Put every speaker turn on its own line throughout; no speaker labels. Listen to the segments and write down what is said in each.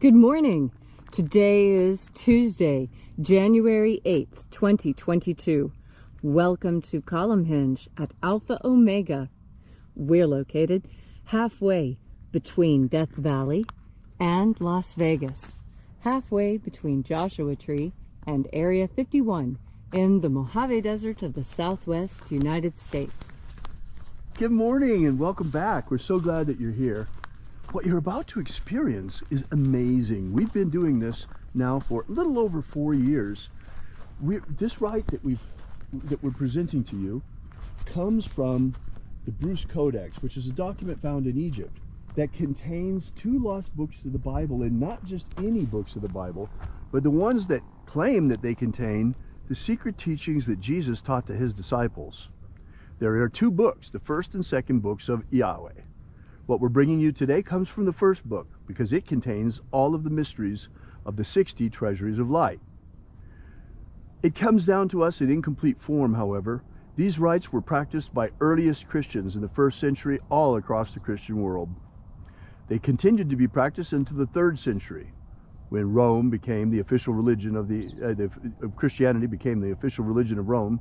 Good morning. Today is Tuesday, January 8th, 2022. Welcome to Columnhenge at Alpha Ωmega. We're located halfway between Death Valley and Las Vegas, halfway between Joshua Tree and Area 51 in the Mojave Desert of the Southwest United States.
Good morning and welcome back. We're so glad that you're here. What you're about to experience is amazing. We've been doing this now for a little over 4 years. This rite that we're presenting to you comes from the Bruce Codex, which is a document found in Egypt that contains 2 lost books of the Bible, and not just any books of the Bible, but the ones that claim that they contain the secret teachings that Jesus taught to his disciples. There are 2 books, the first and second books of Yahweh. What we're bringing you today comes from the first book because it contains all of the mysteries of the 60 Treasuries of Light. It comes down to us in incomplete form, however. These rites were practiced by earliest Christians in the 1st century all across the Christian world. They continued to be practiced into the 3rd century when Rome became the official religion of Christianity became the official religion of Rome,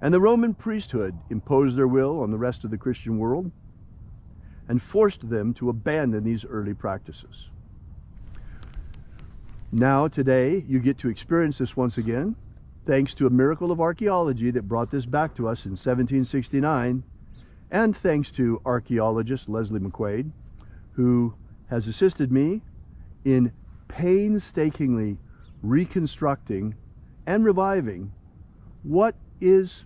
and the Roman priesthood imposed their will on the rest of the Christian world and forced them to abandon these early practices. Now, today, you get to experience this once again, thanks to a miracle of archaeology that brought this back to us in 1769, and thanks to archaeologist Leslie McQuade, who has assisted me in painstakingly reconstructing and reviving what is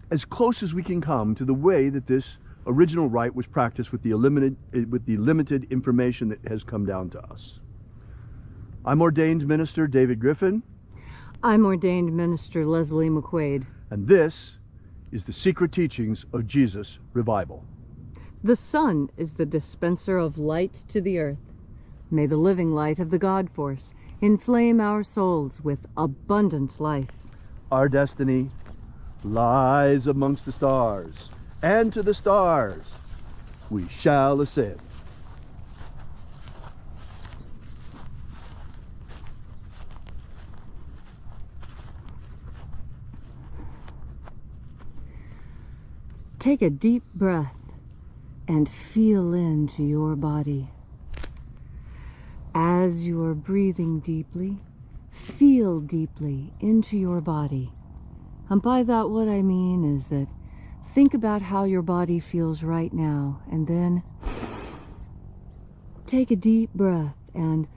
as close as we can come to the way that this original rite was practiced with the limited information that has come down to us. I'm ordained minister David Griffin.
I'm ordained minister Leslie McQuade.
And this is the secret teachings of Jesus Revival.
The sun is the dispenser of light to the earth. May the living light of the God Force inflame our souls with abundant life.
Our destiny lies amongst the stars, and to the stars we shall ascend.
Take a deep breath and feel into your body. As you are breathing deeply, feel deeply into your body. And by that, what I mean is that think about how your body feels right now, and then take a deep breath and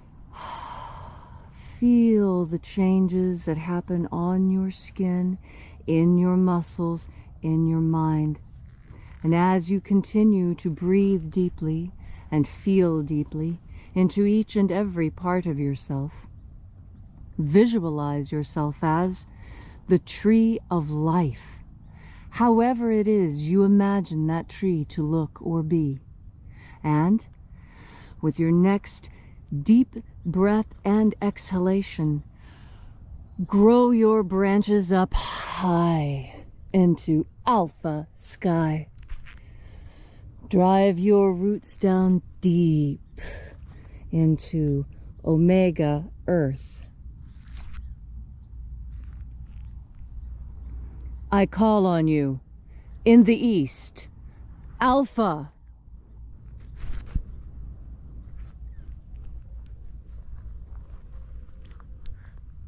feel the changes that happen on your skin, in your muscles, in your mind. And as you continue to breathe deeply and feel deeply into each and every part of yourself, visualize yourself as the tree of life. However it is you imagine that tree to look or be. And with your next deep breath and exhalation, grow your branches up high into alpha sky. Drive your roots down deep into omega earth. I call on you in the east, Alpha.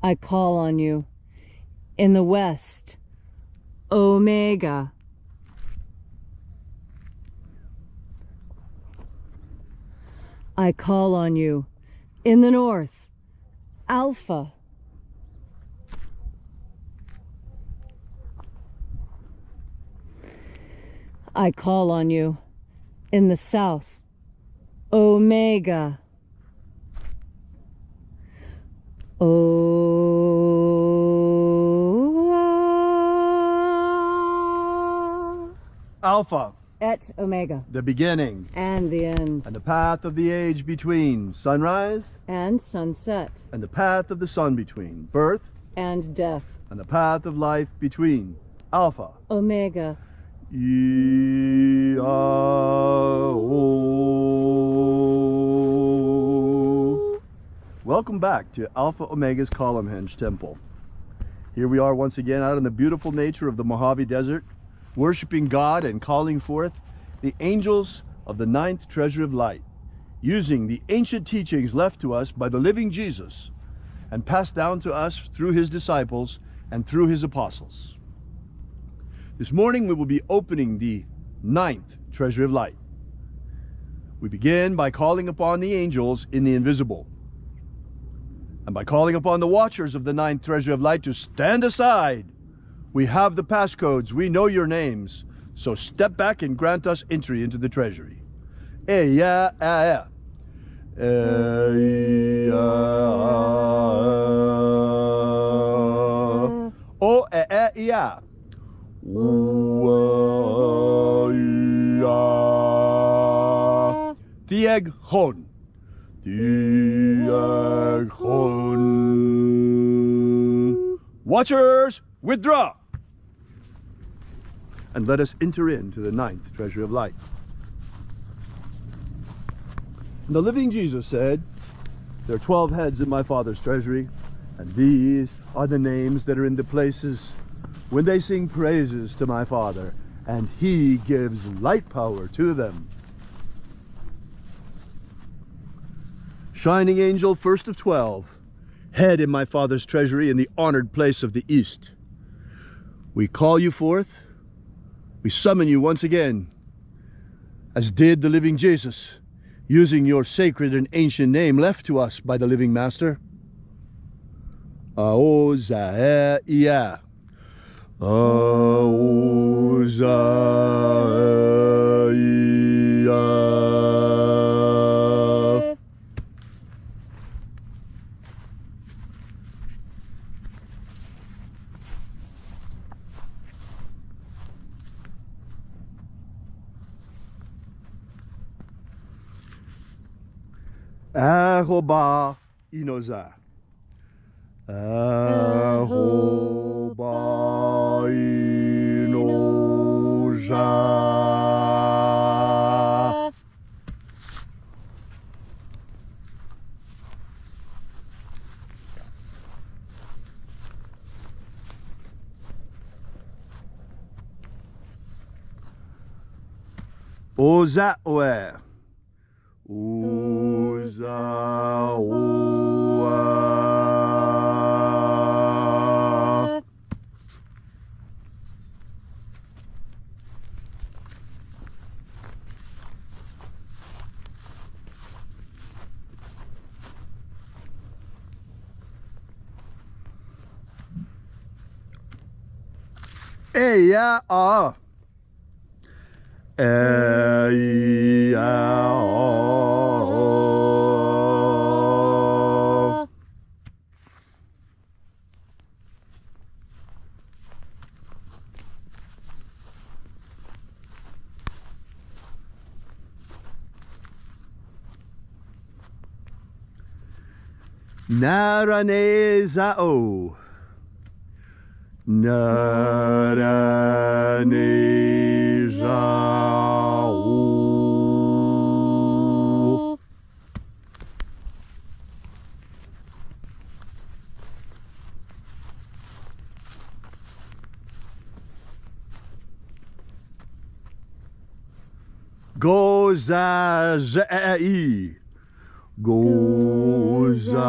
I call on you in the west, Omega. I call on you in the north, Alpha. I call on you in the south, Omega.
Alpha.
Et Omega.
The beginning.
And the end.
And the path of the age between sunrise
and sunset.
And the path of the sun between birth
and death.
And the path of life between Alpha.
Omega.
Welcome back to Alpha O'Mega's Columnhenge Temple. Here we are once again out in the beautiful nature of the Mojave Desert, worshiping God and calling forth the angels of the 9th Treasury of Light, using the ancient teachings left to us by the living Jesus and passed down to us through his disciples and through his apostles. This morning we will be opening the 9th Treasury of Light. We begin by calling upon the angels in the invisible, and by calling upon the watchers of the 9th Treasury of Light to stand aside. We have the passcodes, we know your names, so step back and grant us entry into the treasury. Eya, eya. Eya. O, eya. Tieg hon. Tieg hon. Watchers, withdraw. And let us enter into the 9th Treasury of Light. And the living Jesus said, there are 12 heads in my Father's treasury, and these are the names that are in the places when they sing praises to my Father, and he gives light power to them. Shining angel, first of 12, head in my Father's treasury in the honored place of the East. We call you forth. We summon you once again, as did the living Jesus, using your sacred and ancient name left to us by the living Master. Aozaia. Aozaia. Ahoba inoza. Ahoba inoza. Oza oe. Uzawa. Eya a. Eya a. Naranezao. Naranezao. Gozazai. Gozazai.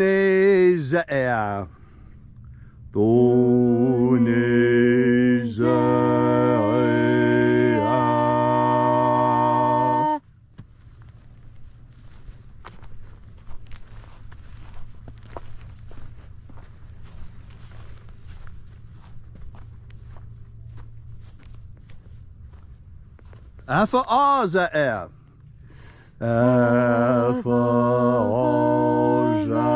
Thonezea. Thonezea. Alpha Ωmega. Alpha Ωmega.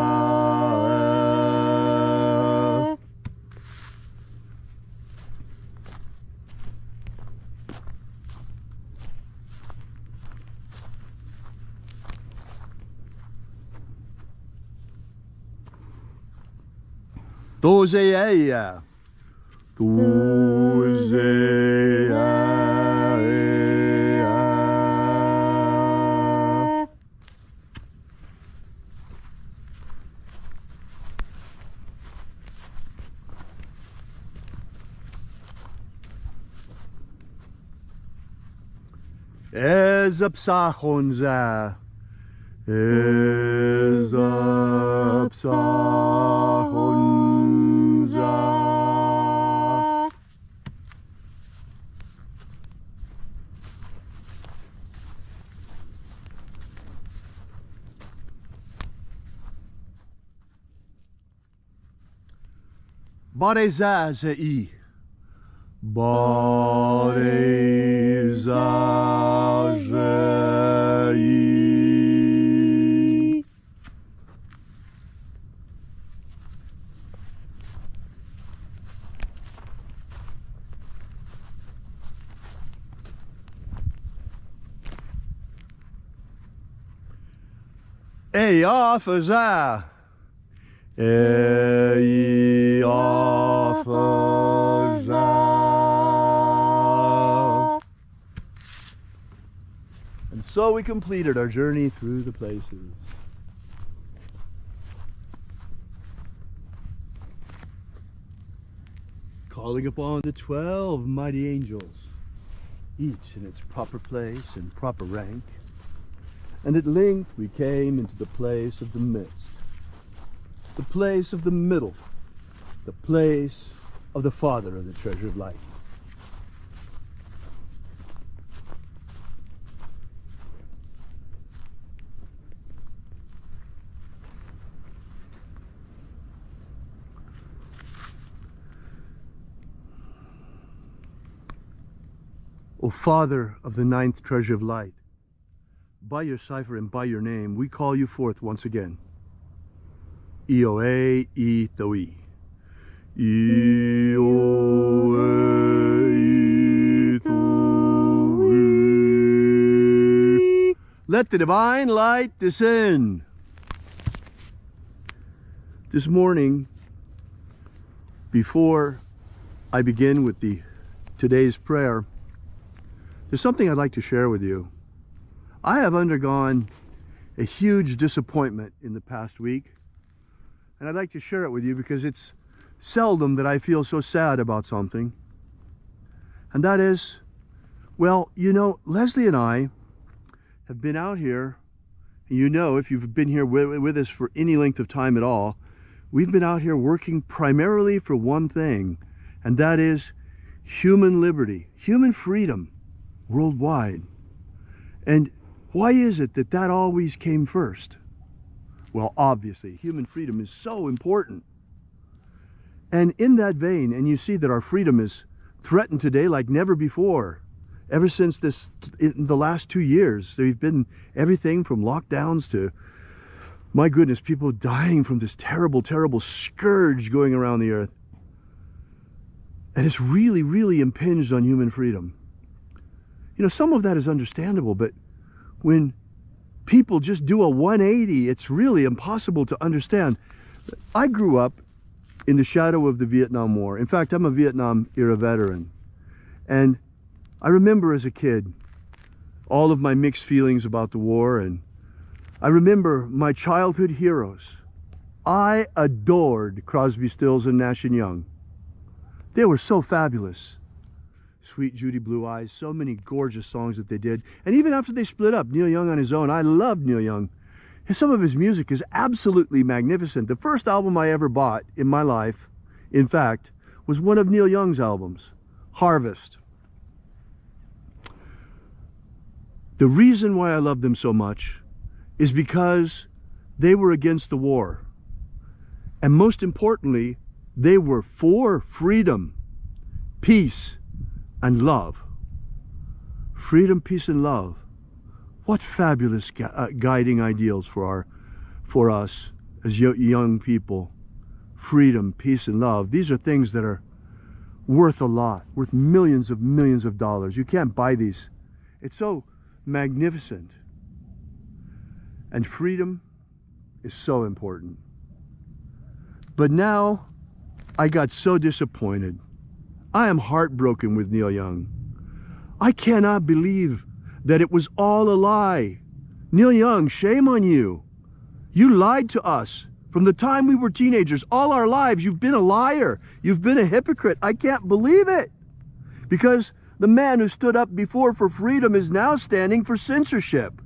Dozeia. Ezapsachonza. Ezapsachonza. Barezazei. Barezazei. Eofaza. Eofaza. And so we completed our journey through the places. Calling upon the 12 mighty angels, each in its proper place and proper rank. And at length we came into the place of the midst, the place of the middle, the place of the Father of the Treasure of Light. O Father of the ninth Treasure of Light, by your cipher and by your name, we call you forth once again. Ioe e Thoi. Ioe e Thoi. Let the divine light descend. This morning, before I begin with today's prayer, there's something I'd like to share with you. I have undergone a huge disappointment in the past week, and I'd like to share it with you because it's seldom that I feel so sad about something. And that is, well, you know, Leslie and I have been out here, and you know, if you've been here with us for any length of time at all, we've been out here working primarily for one thing, and that is human liberty, human freedom worldwide. And why is it that that always came first? Well, obviously, human freedom is so important. And in that vein, and you see that our freedom is threatened today like never before. Ever since in the last 2 years, there've been everything from lockdowns to, my goodness, people dying from this terrible, terrible scourge going around the earth. And it's really, really impinged on human freedom. You know, some of that is understandable, but when people just do a 180, it's really impossible to understand. I grew up in the shadow of the Vietnam War. In fact, I'm a Vietnam era veteran. And I remember as a kid all of my mixed feelings about the war, and I remember my childhood heroes. I adored Crosby, Stills, and Nash & Young. They were so fabulous. Sweet Judy Blue Eyes, so many gorgeous songs that they did. And even after they split up, Neil Young on his own, I loved Neil Young. And some of his music is absolutely magnificent. The first album I ever bought in my life, in fact, was one of Neil Young's albums, Harvest. The reason why I love them so much is because they were against the war. And most importantly, they were for freedom, peace, and love. Freedom, peace, and love. What fabulous guiding ideals for us as young people. Freedom, peace, and love. These are things that are worth a lot, worth millions of dollars. You can't buy these. It's so magnificent. And freedom is so important. But now, I got so disappointed. I am heartbroken with Neil Young. I cannot believe that it was all a lie. Neil Young, shame on you. You lied to us. From the time we were teenagers, all our lives, you've been a liar. You've been a hypocrite. I can't believe it. Because the man who stood up before for freedom is now standing for censorship.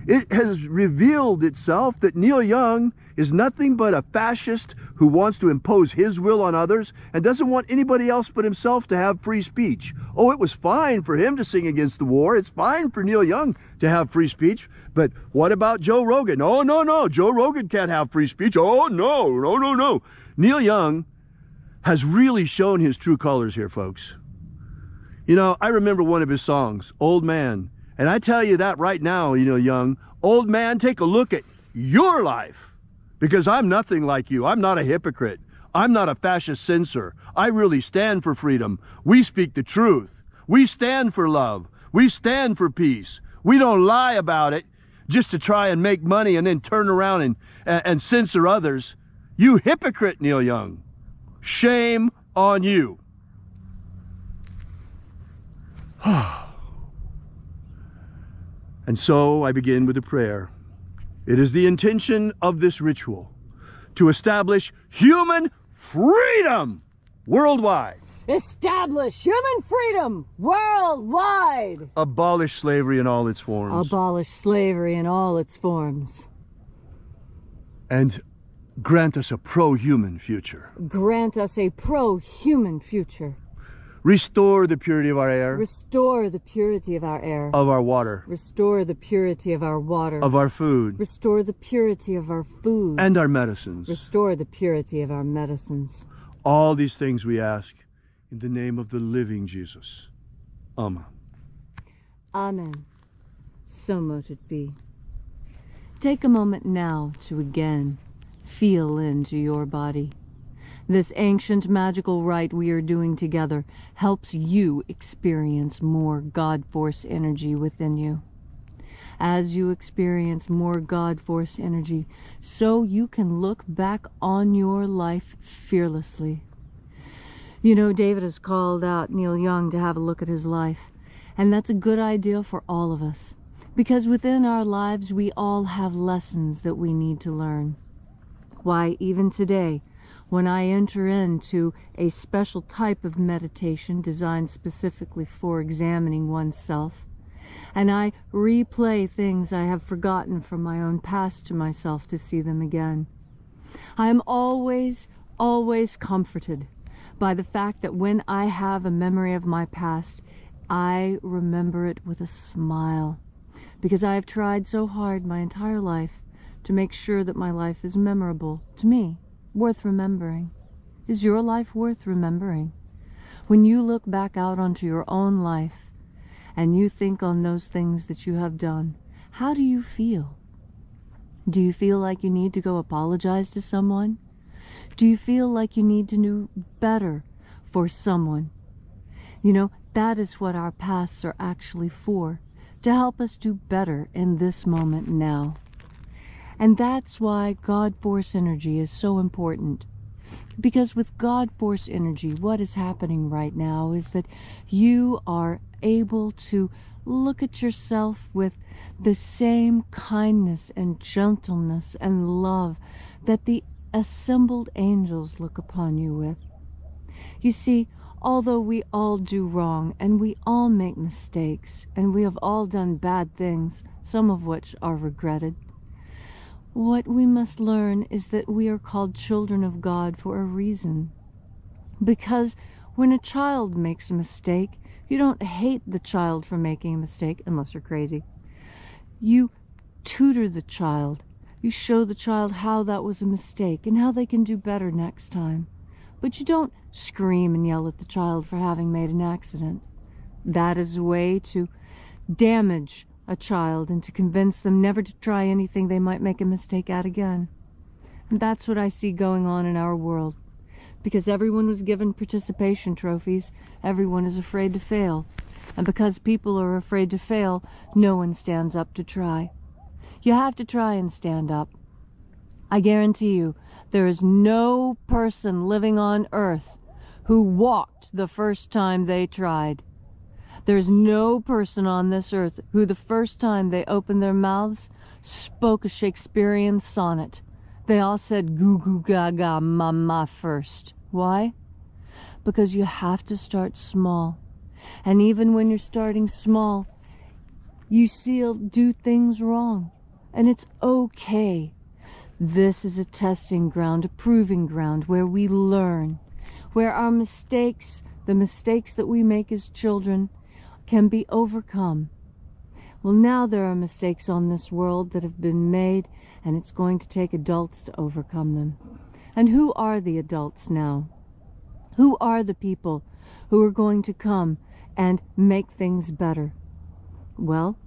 It has revealed itself that Neil Young is nothing but a fascist who wants to impose his will on others and doesn't want anybody else but himself to have free speech. Oh, it was fine for him to sing against the war. It's fine for Neil Young to have free speech. But what about Joe Rogan? Oh, no, Joe Rogan can't have free speech. Oh, no. Neil Young has really shown his true colors here, folks. You know, I remember one of his songs, Old Man. And I tell you that right now, you know, Young, old man, take a look at your life. Because I'm nothing like you. I'm not a hypocrite. I'm not a fascist censor. I really stand for freedom. We speak the truth. We stand for love. We stand for peace. We don't lie about it just to try and make money and then turn around and censor others. You hypocrite, Neil Young. Shame on you. And so I begin with a prayer. It is the intention of this ritual to establish human freedom worldwide.
Establish human freedom worldwide.
Abolish slavery in all its forms.
Abolish slavery in all its forms.
And grant us a pro-human future.
Grant us a pro-human future.
Restore the purity of our air.
Restore the purity of our air.
Of our water.
Restore the purity of our water.
Of our food.
Restore the purity of our food.
And our medicines.
Restore the purity of our medicines.
All these things we ask in the name of the living Jesus. Amen.
Amen. So mote it be. Take a moment now to again feel into your body. This ancient magical rite we are doing together helps you experience more God Force energy within you. As you experience more God Force energy, so you can look back on your life fearlessly. You know, David has called out Neil Young to have a look at his life, and that's a good idea for all of us, because within our lives we all have lessons that we need to learn. Why, even today, when I enter into a special type of meditation designed specifically for examining oneself, and I replay things I have forgotten from my own past to myself to see them again, I am always comforted by the fact that when I have a memory of my past, I remember it with a smile, because I have tried so hard my entire life to make sure that my life is memorable to me. Worth remembering. Is your life worth remembering? When you look back out onto your own life and you think on those things that you have done, how do you feel? Do you feel like you need to go apologize to someone? Do you feel like you need to do better for someone? You know, that is what our pasts are actually for, to help us do better in this moment now. And that's why God Force energy is so important. Because with God Force energy, what is happening right now is that you are able to look at yourself with the same kindness and gentleness and love that the assembled angels look upon you with. You see, although we all do wrong and we all make mistakes and we have all done bad things, some of which are regretted, what we must learn is that we are called children of God for a reason. Because when a child makes a mistake, you don't hate the child for making a mistake, unless you're crazy. You tutor the child. You show the child how that was a mistake and how they can do better next time. But you don't scream and yell at the child for having made an accident. That is a way to damage a child and to convince them never to try anything they might make a mistake at again. And that's what I see going on in our world. Because everyone was given participation trophies, everyone is afraid to fail. And because people are afraid to fail, no one stands up to try. You have to try and stand up. I guarantee you, there is no person living on earth who walked the first time they tried. There's no person on this earth who the first time they opened their mouths spoke a Shakespearean sonnet. They all said goo goo gaga mama first. Why? Because you have to start small. And even when you're starting small, you still do things wrong. And it's okay. This is a testing ground, a proving ground where we learn, where our mistakes, the mistakes that we make as children, can be overcome. Well, now there are mistakes on this world that have been made, and it's going to take adults to overcome them. And who are the adults now? Who are the people who are going to come and make things better? Well,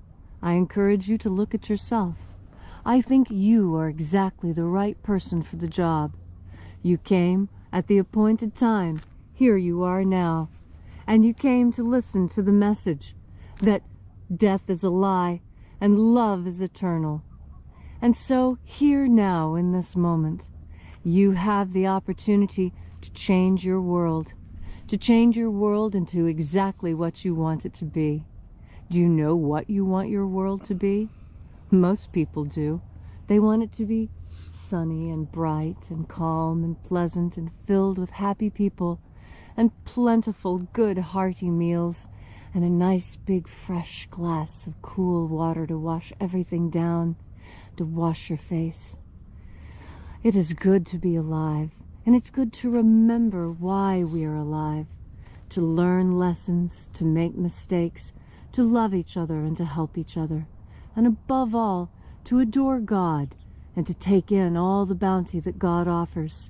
I encourage you to look at yourself. I think you are exactly the right person for the job. You came at the appointed time. Here you are now. And you came to listen to the message that death is a lie and love is eternal. And so here now in this moment, you have the opportunity to change your world, into exactly what you want it to be. Do you know what you want your world to be? Most people do. They want it to be sunny and bright and calm and pleasant and filled with happy people and plentiful, good, hearty meals and a nice big fresh glass of cool water to wash everything down, to wash your face. It is good to be alive, and it's good to remember why we are alive, to learn lessons, to make mistakes, to love each other and to help each other, and above all, to adore God and to take in all the bounty that God offers.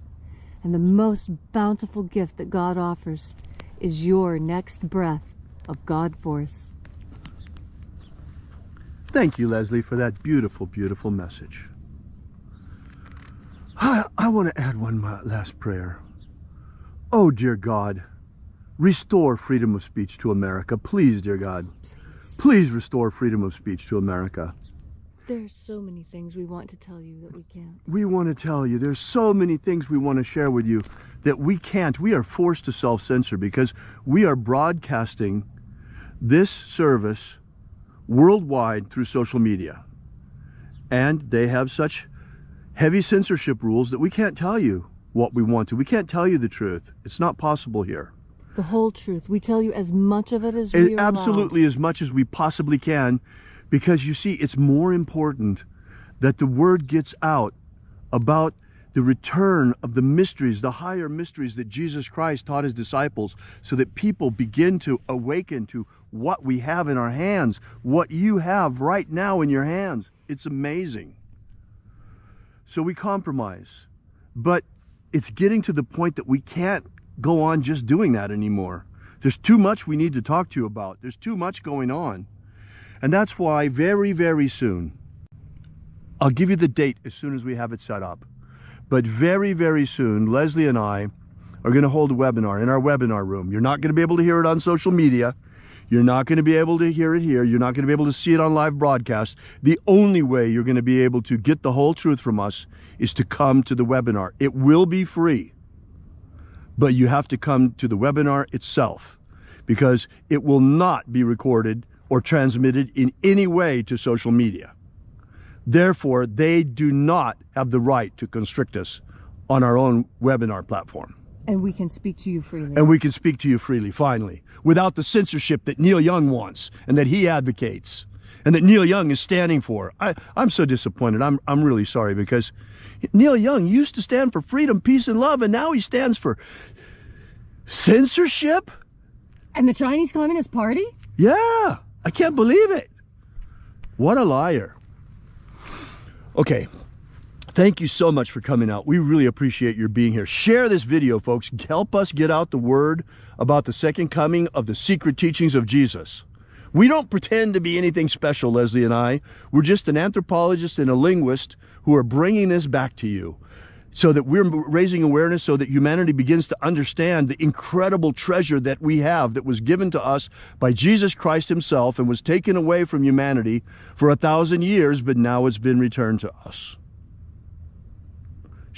And the most bountiful gift that God offers is your next breath of God force.
Thank you, Leslie, for that beautiful, beautiful message. I want to add one last prayer. Oh, dear God, restore freedom of speech to America. Please, dear God, please restore freedom of speech to America.
There's so many things we want to tell you that we can't.
We want to tell you. There's so many things we want to share with you that we can't. We are forced to self-censor because we are broadcasting this service worldwide through social media. And they have such heavy censorship rules that we can't tell you what we want to. We can't tell you the truth. It's not possible here.
The whole truth. We tell you as much of it as we are
absolutely
allowed.
As much as we possibly can. Because you see, it's more important that the word gets out about the return of the mysteries, the higher mysteries that Jesus Christ taught his disciples, so that people begin to awaken to what we have in our hands, what you have right now in your hands. It's amazing. So we compromise. But it's getting to the point that we can't go on just doing that anymore. There's too much we need to talk to you about. There's too much going on. And that's why very, very soon, I'll give you the date as soon as we have it set up, but very, very soon, Leslie and I are going to hold a webinar in our webinar room. You're not going to be able to hear it on social media. You're not going to be able to hear it here. You're not going to be able to see it on live broadcast. The only way you're going to be able to get the whole truth from us is to come to the webinar. It will be free, but you have to come to the webinar itself because it will not be recorded or transmitted in any way to social media. Therefore, they do not have the right to constrict us on our own webinar platform.
And we can speak to you freely.
And we can speak to you freely, finally, without the censorship that Neil Young wants and that he advocates and that Neil Young is standing for. I'm so disappointed. I'm really sorry because Neil Young used to stand for freedom, peace, and love, and now he stands for censorship?
And the Chinese Communist Party?
Yeah. I can't believe it. What a liar. Okay. Thank you so much for coming out. We really appreciate your being here. Share this video, folks. Help us get out the word about the second coming of the secret teachings of Jesus. We don't pretend to be anything special, Leslie and I. We're just an anthropologist and a linguist who are bringing this back to you so that we're raising awareness so that humanity begins to understand the incredible treasure that we have that was given to us by Jesus Christ himself and was taken away from humanity for 1,000 years, but now it's been returned to us.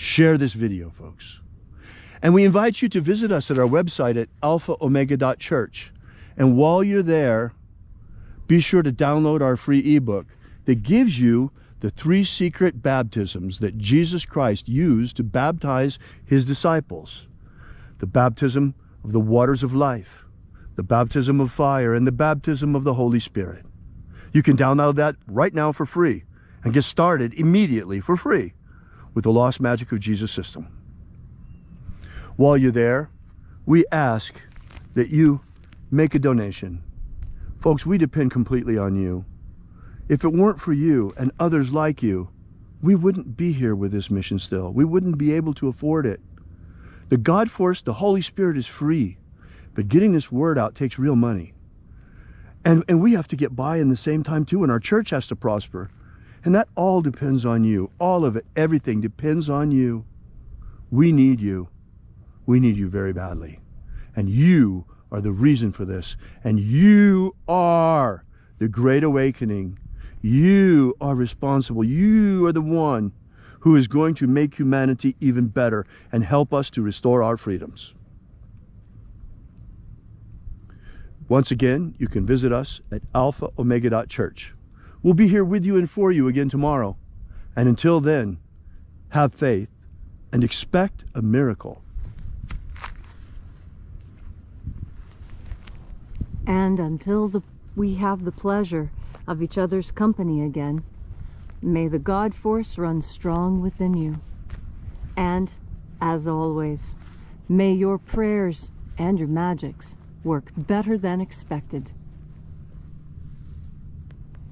Share this video, folks. And we invite you to visit us at our website at alphaomega.church. And while you're there, be sure to download our free ebook that gives you the 3 secret baptisms that Jesus Christ used to baptize his disciples. The baptism of the waters of life, the baptism of fire, and the baptism of the Holy Spirit. You can download that right now for free and get started immediately for free with the Lost Magic of Jesus system. While you're there, we ask that you make a donation. Folks, we depend completely on you. If it weren't for you and others like you, we wouldn't be here with this mission still. We wouldn't be able to afford it. The God force, the Holy Spirit, is free, but getting this word out takes real money. And we have to get by in the same time too, and our church has to prosper. And that all depends on you. All of it, everything depends on you. We need you. We need you very badly. And you are the reason for this. And you are the Great Awakening. You are responsible. You are the one who is going to make humanity even better and help us to restore our freedoms. Once again, you can visit us at alphaomega.church. We'll be here with you and for you again tomorrow. And until then, have faith and expect a miracle.
And until we have the pleasure of each other's company again, may the God force run strong within you. And, as always, may your prayers and your magics work better than expected.